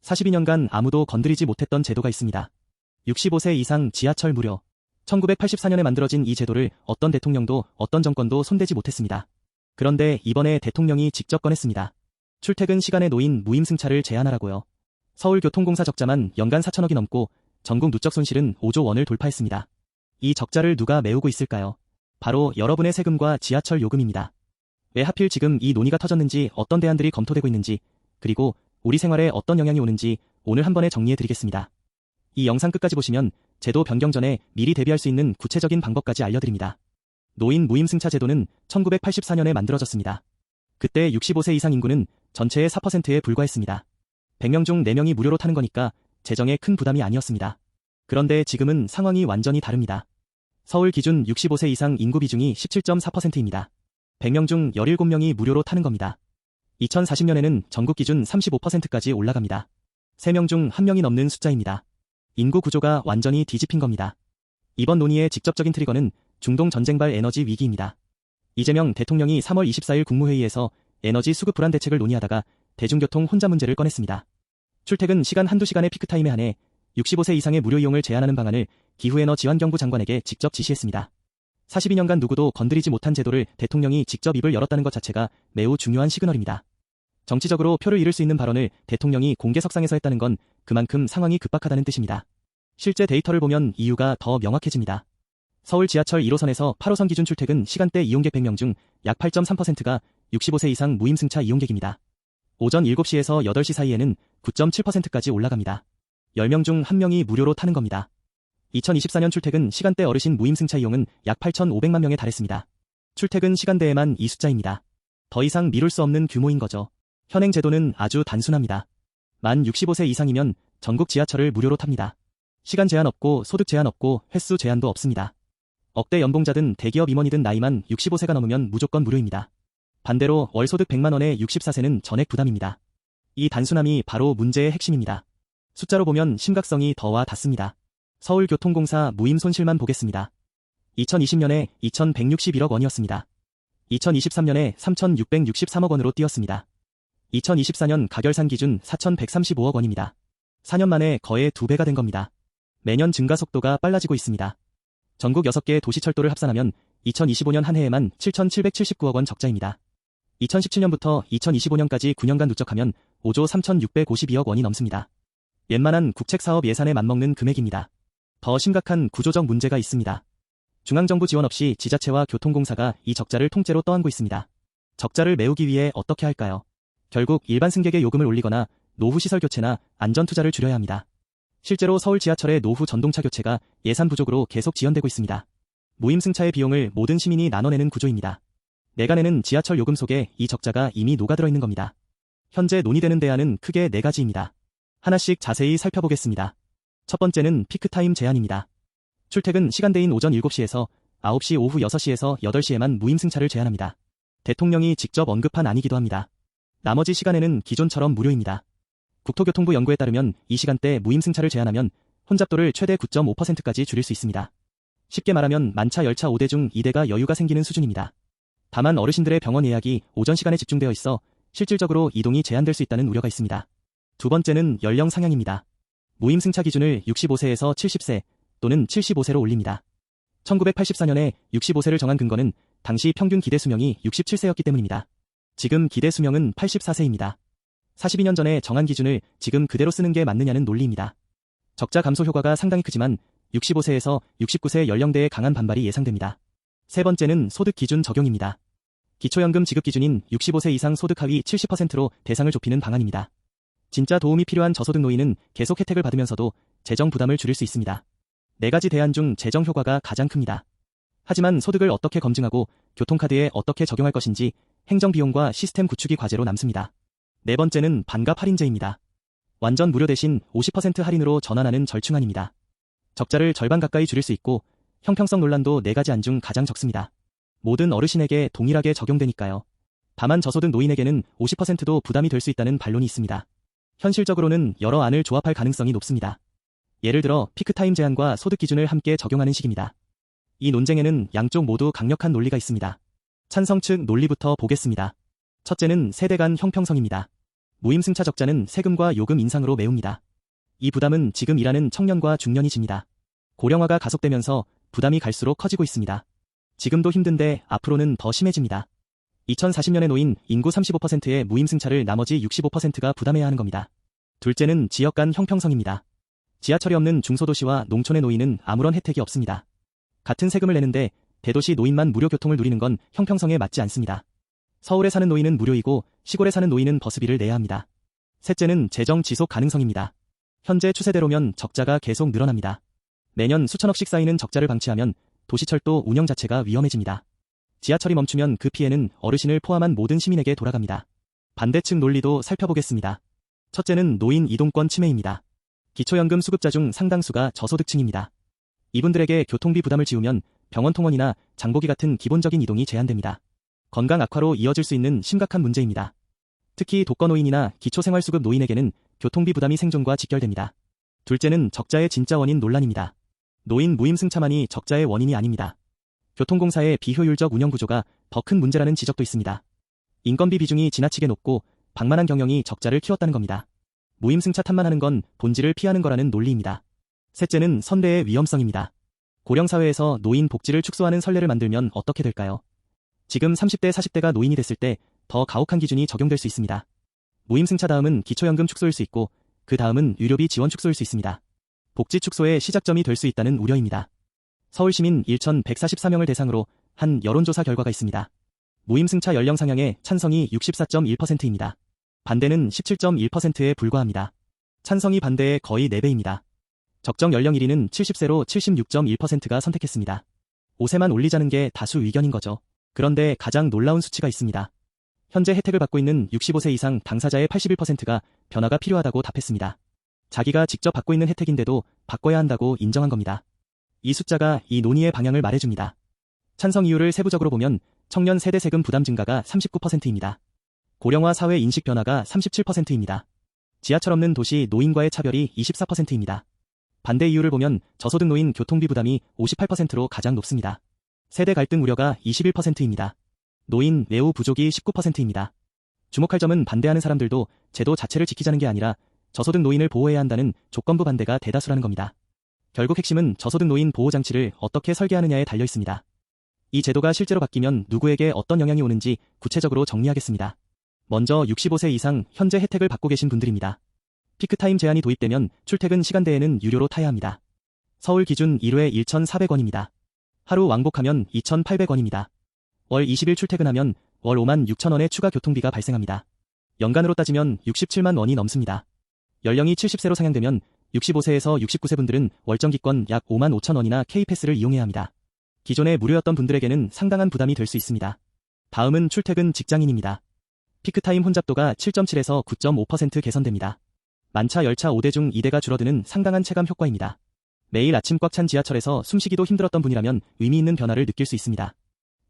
42년간 아무도 건드리지 못했던 제도가 있습니다. 65세 이상 지하철 무료. 1984년에 만들어진 이 제도를 어떤 대통령도 어떤 정권도 손대지 못했습니다. 그런데 이번에 대통령이 직접 꺼냈습니다. 출퇴근 시간에 놓인 무임승차를 제한하라고요. 서울교통공사 적자만 연간 4천억이 넘고 전국 누적 손실은 5조 원을 돌파했습니다. 이 적자를 누가 메우고 있을까요? 바로 여러분의 세금과 지하철 요금입니다. 왜 하필 지금 이 논의가 터졌는지, 어떤 대안들이 검토되고 있는지, 그리고 우리 생활에 어떤 영향이 오는지 오늘 한 번에 정리해드리겠습니다. 이 영상 끝까지 보시면 제도 변경 전에 미리 대비할 수 있는 구체적인 방법까지 알려드립니다. 노인 무임승차 제도는 1984년에 만들어졌습니다. 그때 65세 이상 인구는 전체의 4%에 불과했습니다. 100명 중 4명이 무료로 타는 거니까 재정에 큰 부담이 아니었습니다. 그런데 지금은 상황이 완전히 다릅니다. 서울 기준 65세 이상 인구 비중이 17.4%입니다. 100명 중 17명이 무료로 타는 겁니다. 2040년에는 전국 기준 35%까지 올라갑니다. 3명 중 1명이 넘는 숫자입니다. 인구 구조가 완전히 뒤집힌 겁니다. 이번 논의의 직접적인 트리거는 중동 전쟁발 에너지 위기입니다. 이재명 대통령이 3월 24일 국무회의에서 에너지 수급 불안 대책을 논의하다가 대중교통 혼잡 문제를 꺼냈습니다. 출퇴근 시간 한두 시간의 피크타임에 한해 65세 이상의 무료 이용을 제한하는 방안을 기후에너지환경부 장관에게 직접 지시했습니다. 42년간 누구도 건드리지 못한 제도를 대통령이 직접 입을 열었다는 것 자체가 매우 중요한 시그널입니다. 정치적으로 표를 잃을 수 있는 발언을 대통령이 공개석상에서 했다는 건 그만큼 상황이 급박하다는 뜻입니다. 실제 데이터를 보면 이유가 더 명확해집니다. 서울 지하철 1호선에서 8호선 기준 출퇴근 시간대 이용객 100명 중 약 8.3%가 65세 이상 무임승차 이용객입니다. 오전 7시에서 8시 사이에는 9.7%까지 올라갑니다. 10명 중 1명이 무료로 타는 겁니다. 2024년 출퇴근 시간대 어르신 무임승차 이용은 약 8,500만 명에 달했습니다. 출퇴근 시간대에만 이 숫자입니다. 더 이상 미룰 수 없는 규모인 거죠. 현행 제도는 아주 단순합니다. 만 65세 이상이면 전국 지하철을 무료로 탑니다. 시간 제한 없고 소득 제한 없고 횟수 제한도 없습니다. 억대 연봉자든 대기업 임원이든 나이만 65세가 넘으면 무조건 무료입니다. 반대로 월 소득 100만 원에 64세는 전액 부담입니다. 이 단순함이 바로 문제의 핵심입니다. 숫자로 보면 심각성이 더 와 닿습니다. 서울교통공사 무임 손실만 보겠습니다. 2020년에 2,161억 원이었습니다. 2023년에 3,663억 원으로 뛰었습니다. 2024년 가결산 기준 4,135억 원입니다. 4년 만에 거의 2배가 된 겁니다. 매년 증가 속도가 빨라지고 있습니다. 전국 6개 도시철도를 합산하면 2025년 한 해에만 7,779억 원 적자입니다. 2017년부터 2025년까지 9년간 누적하면 5조 3,652억 원이 넘습니다. 웬만한 국책사업 예산에 맞먹는 금액입니다. 더 심각한 구조적 문제가 있습니다. 중앙정부 지원 없이 지자체와 교통공사가 이 적자를 통째로 떠안고 있습니다. 적자를 메우기 위해 어떻게 할까요? 결국 일반 승객의 요금을 올리거나 노후 시설 교체나 안전 투자를 줄여야 합니다. 실제로 서울 지하철의 노후 전동차 교체가 예산 부족으로 계속 지연되고 있습니다. 무임승차의 비용을 모든 시민이 나눠내는 구조입니다. 내가 내는 지하철 요금 속에 이 적자가 이미 녹아들어 있는 겁니다. 현재 논의되는 대안은 크게 4가지입니다. 하나씩 자세히 살펴보겠습니다. 첫 번째는 피크타임 제한입니다. 출퇴근 시간대인 오전 7시에서 9시 오후 6시에서 8시에만 무임승차를 제한합니다. 대통령이 직접 언급한 안이기도 합니다. 나머지 시간에는 기존처럼 무료입니다. 국토교통부 연구에 따르면 이 시간대 무임승차를 제한하면 혼잡도를 최대 9.5%까지 줄일 수 있습니다. 쉽게 말하면 만차 열차 5대 중 2대가 여유가 생기는 수준입니다. 다만 어르신들의 병원 예약이 오전 시간에 집중되어 있어 실질적으로 이동이 제한될 수 있다는 우려가 있습니다. 두 번째는 연령 상향입니다. 무임승차 기준을 65세에서 70세 또는 75세로 올립니다. 1984년에 65세를 정한 근거는 당시 평균 기대 수명이 67세였기 때문입니다. 지금 기대 수명은 84세입니다. 42년 전에 정한 기준을 지금 그대로 쓰는 게 맞느냐는 논리입니다. 적자 감소 효과가 상당히 크지만 65세에서 69세 연령대의 강한 반발이 예상됩니다. 세 번째는 소득 기준 적용입니다. 기초연금 지급 기준인 65세 이상 소득 하위 70%로 대상을 좁히는 방안입니다. 진짜 도움이 필요한 저소득 노인은 계속 혜택을 받으면서도 재정 부담을 줄일 수 있습니다. 4가지 대안 중 재정 효과가 가장 큽니다. 하지만 소득을 어떻게 검증하고 교통카드에 어떻게 적용할 것인지 행정비용과 시스템 구축이 과제로 남습니다. 네 번째는 반값 할인제입니다. 완전 무료 대신 50% 할인으로 전환하는 절충안입니다. 적자를 절반 가까이 줄일 수 있고 형평성 논란도 4가지 안 중 가장 적습니다. 모든 어르신에게 동일하게 적용되니까요. 다만 저소득 노인에게는 50%도 부담이 될 수 있다는 반론이 있습니다. 현실적으로는 여러 안을 조합할 가능성이 높습니다. 예를 들어 피크타임 제한과 소득 기준을 함께 적용하는 식입니다. 이 논쟁에는 양쪽 모두 강력한 논리가 있습니다. 찬성 측 논리부터 보겠습니다. 첫째는 세대 간 형평성입니다. 무임승차 적자는 세금과 요금 인상으로 메웁니다. 이 부담은 지금 일하는 청년과 중년이 집니다. 고령화가 가속되면서 부담이 갈수록 커지고 있습니다. 지금도 힘든데 앞으로는 더 심해집니다. 2040년에 노인 인구 35%의 무임승차를 나머지 65%가 부담해야 하는 겁니다. 둘째는 지역 간 형평성입니다. 지하철이 없는 중소도시와 농촌의 노인은 아무런 혜택이 없습니다. 같은 세금을 내는데 대도시 노인만 무료 교통을 누리는 건 형평성에 맞지 않습니다. 서울에 사는 노인은 무료이고 시골에 사는 노인은 버스비를 내야 합니다. 셋째는 재정 지속 가능성입니다. 현재 추세대로면 적자가 계속 늘어납니다. 매년 수천억씩 쌓이는 적자를 방치하면 도시철도 운영 자체가 위험해집니다. 지하철이 멈추면 그 피해는 어르신을 포함한 모든 시민에게 돌아갑니다. 반대측 논리도 살펴보겠습니다. 첫째는 노인 이동권 침해입니다. 기초연금 수급자 중 상당수가 저소득층입니다. 이분들에게 교통비 부담을 지우면 병원 통원이나 장보기 같은 기본적인 이동이 제한됩니다. 건강 악화로 이어질 수 있는 심각한 문제입니다. 특히 독거노인이나 기초생활수급 노인에게는 교통비 부담이 생존과 직결됩니다. 둘째는 적자의 진짜 원인 논란입니다. 노인 무임승차만이 적자의 원인이 아닙니다. 교통공사의 비효율적 운영구조가 더 큰 문제라는 지적도 있습니다. 인건비 비중이 지나치게 높고 방만한 경영이 적자를 키웠다는 겁니다. 무임승차 탓만 하는 건 본질을 피하는 거라는 논리입니다. 셋째는 선례의 위험성입니다. 고령사회에서 노인 복지를 축소하는 선례를 만들면 어떻게 될까요? 지금 30대 40대가 노인이 됐을 때 더 가혹한 기준이 적용될 수 있습니다. 무임승차 다음은 기초연금 축소일 수 있고 그 다음은 의료비 지원 축소일 수 있습니다. 복지 축소의 시작점이 될 수 있다는 우려입니다. 서울시민 1,144명을 대상으로 한 여론조사 결과가 있습니다. 무임승차 연령 상향에 찬성이 64.1%입니다. 반대는 17.1%에 불과합니다. 찬성이 반대의 거의 4배입니다. 적정 연령 1위는 70세로 76.1%가 선택했습니다. 5세만 올리자는 게 다수 의견인 거죠. 그런데 가장 놀라운 수치가 있습니다. 현재 혜택을 받고 있는 65세 이상 당사자의 81%가 변화가 필요하다고 답했습니다. 자기가 직접 받고 있는 혜택인데도 바꿔야 한다고 인정한 겁니다. 이 숫자가 이 논의의 방향을 말해줍니다. 찬성 이유를 세부적으로 보면 청년 세대 세금 부담 증가가 39%입니다. 고령화 사회 인식 변화가 37%입니다. 지하철 없는 도시 노인과의 차별이 24%입니다. 반대 이유를 보면 저소득 노인 교통비 부담이 58%로 가장 높습니다. 세대 갈등 우려가 21%입니다. 노인 매우 부족이 19%입니다. 주목할 점은 반대하는 사람들도 제도 자체를 지키자는 게 아니라 저소득 노인을 보호해야 한다는 조건부 반대가 대다수라는 겁니다. 결국 핵심은 저소득 노인 보호 장치를 어떻게 설계하느냐에 달려 있습니다. 이 제도가 실제로 바뀌면 누구에게 어떤 영향이 오는지 구체적으로 정리하겠습니다. 먼저 65세 이상 현재 혜택을 받고 계신 분들입니다. 피크타임 제한이 도입되면 출퇴근 시간대에는 유료로 타야 합니다. 서울 기준 1회 1,400원입니다. 하루 왕복하면 2,800원입니다. 월 20일 출퇴근하면 월 5만 6천 원의 추가 교통비가 발생합니다. 연간으로 따지면 67만 원이 넘습니다. 연령이 70세로 상향되면 65세에서 69세 분들은 월정기권 약 5만 5천 원이나 K패스를 이용해야 합니다. 기존에 무료였던 분들에게는 상당한 부담이 될 수 있습니다. 다음은 출퇴근 직장인입니다. 피크타임 혼잡도가 7.7에서 9.5% 개선됩니다. 만차 열차 5대 중 2대가 줄어드는 상당한 체감 효과입니다. 매일 아침 꽉 찬 지하철에서 숨쉬기도 힘들었던 분이라면 의미 있는 변화를 느낄 수 있습니다.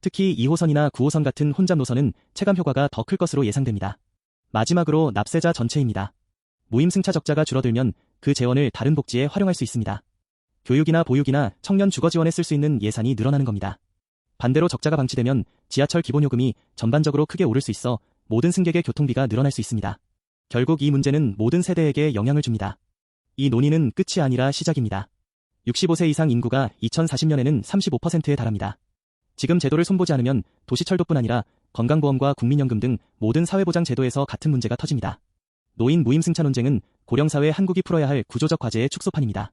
특히 2호선이나 9호선 같은 혼잡 노선은 체감 효과가 더 클 것으로 예상됩니다. 마지막으로 납세자 전체입니다. 무임승차 적자가 줄어들면 그 재원을 다른 복지에 활용할 수 있습니다. 교육이나 보육이나 청년 주거 지원에 쓸 수 있는 예산이 늘어나는 겁니다. 반대로 적자가 방치되면 지하철 기본요금이 전반적으로 크게 오를 수 있어 모든 승객의 교통비가 늘어날 수 있습니다. 결국 이 문제는 모든 세대에게 영향을 줍니다. 이 논의는 끝이 아니라 시작입니다. 65세 이상 인구가 2040년에는 35%에 달합니다. 지금 제도를 손보지 않으면 도시철도뿐 아니라 건강보험과 국민연금 등 모든 사회보장 제도에서 같은 문제가 터집니다. 노인 무임승차 논쟁은 고령사회 한국이 풀어야 할 구조적 과제의 축소판입니다.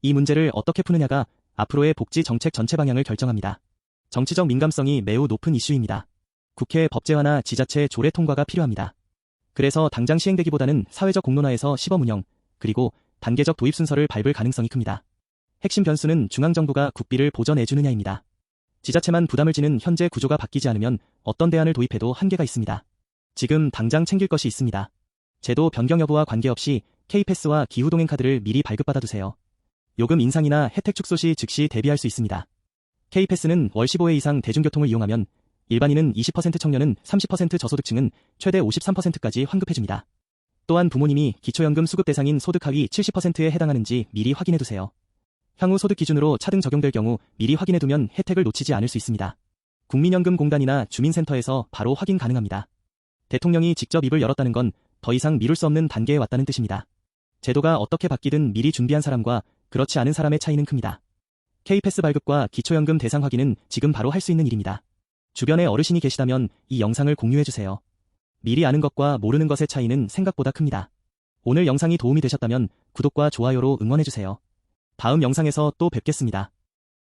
이 문제를 어떻게 푸느냐가 앞으로의 복지 정책 전체 방향을 결정합니다. 정치적 민감성이 매우 높은 이슈입니다. 국회 법제화나 지자체 조례 통과가 필요합니다. 그래서 당장 시행되기보다는 사회적 공론화에서 시범 운영, 그리고 단계적 도입 순서를 밟을 가능성이 큽니다. 핵심 변수는 중앙정부가 국비를 보전해주느냐입니다. 지자체만 부담을 지는 현재 구조가 바뀌지 않으면 어떤 대안을 도입해도 한계가 있습니다. 지금 당장 챙길 것이 있습니다. 제도 변경 여부와 관계없이 K패스와 기후동행카드를 미리 발급받아두세요. 요금 인상이나 혜택 축소 시 즉시 대비할 수 있습니다. K패스는 월 15회 이상 대중교통을 이용하면 일반인은 20%, 청년은 30%, 저소득층은 최대 53%까지 환급해줍니다. 또한 부모님이 기초연금 수급 대상인 소득 하위 70%에 해당하는지 미리 확인해두세요. 향후 소득 기준으로 차등 적용될 경우 미리 확인해두면 혜택을 놓치지 않을 수 있습니다. 국민연금공단이나 주민센터에서 바로 확인 가능합니다. 대통령이 직접 입을 열었다는 건 더 이상 미룰 수 없는 단계에 왔다는 뜻입니다. 제도가 어떻게 바뀌든 미리 준비한 사람과 그렇지 않은 사람의 차이는 큽니다. K패스 발급과 기초연금 대상 확인은 지금 바로 할 수 있는 일입니다. 주변에 어르신이 계시다면 이 영상을 공유해주세요. 미리 아는 것과 모르는 것의 차이는 생각보다 큽니다. 오늘 영상이 도움이 되셨다면 구독과 좋아요로 응원해주세요. 다음 영상에서 또 뵙겠습니다.